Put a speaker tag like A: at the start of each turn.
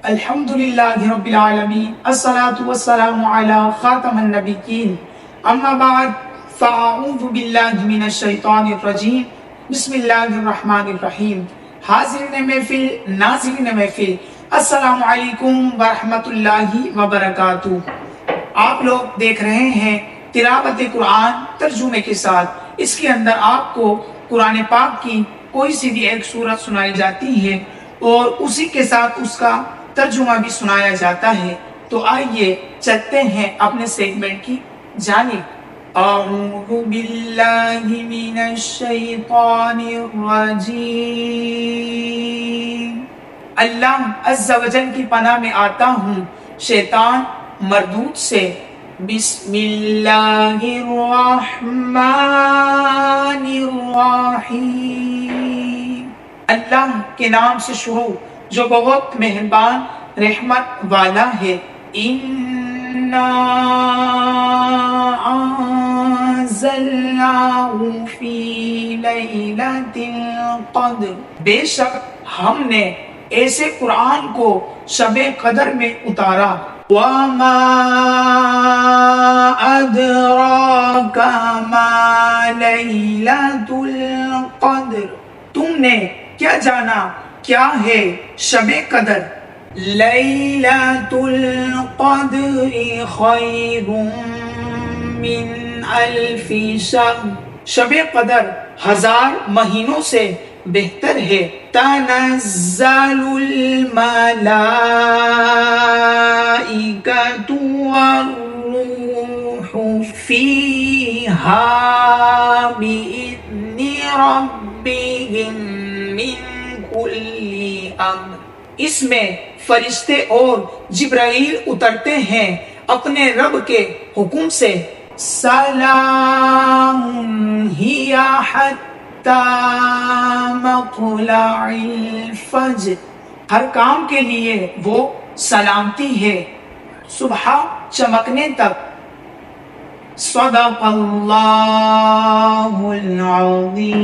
A: الحمد للہ رب العالمین، الصلاة والسلام علی خاتم النبیین، اما بعد فاعوذ باللہ من الشیطان الرجیم، بسم اللہ الرحمن الرحیم۔ حاضرین محفل، ناظرین محفل، السلام علیکم ورحمۃ اللہ وبرکاتہ۔ آپ لوگ دیکھ رہے ہیں تلاوت قرآن ترجمے کے ساتھ۔ اس کے اندر آپ کو قرآن پاک کی کوئی سی بھی ایک سورت سنائی جاتی ہے اور اسی کے ساتھ اس کا ترجمہ بھی سنایا جاتا ہے۔ تو آئیے چلتے ہیں اپنے سیگمنٹ کی جانب۔ اعوذ باللہ من الشیطان الرجیم۔ اللہ عز و جل کی پناہ میں آتا ہوں شیطان مردود سے۔ بسم اللہ الرحمن الرحیم۔ اللہ کے نام سے شروع جو بہت مہربان رحمت والا ہے۔ اِنَّا أَنزَلْنَاهُ فِي لَيْلَةِ الْقَدْرِ، بے شک ہم نے ایسے قرآن کو شب قدر میں اتارا۔ وَمَا أَدْرَاكَ مَا لَيْلَةُ الْقَدْرِ، تم نے کیا جانا کیا ہے شب قدر؟ لیلۃ القدر خیر من الف شہر، شب قدر 1000 مہینوں سے بہتر ہے۔ تنزل الملائکۃ والروح فیہا بإذن ربہم من کل امر، اس میں فرشتے اور جبرائیل اترتے ہیں اپنے رب کے حکم سے۔ سلام ہی حتی مطلع الفجر، ہر کام کے لیے وہ سلامتی ہے صبح چمکنے تک۔ صدق اللہ العظیم۔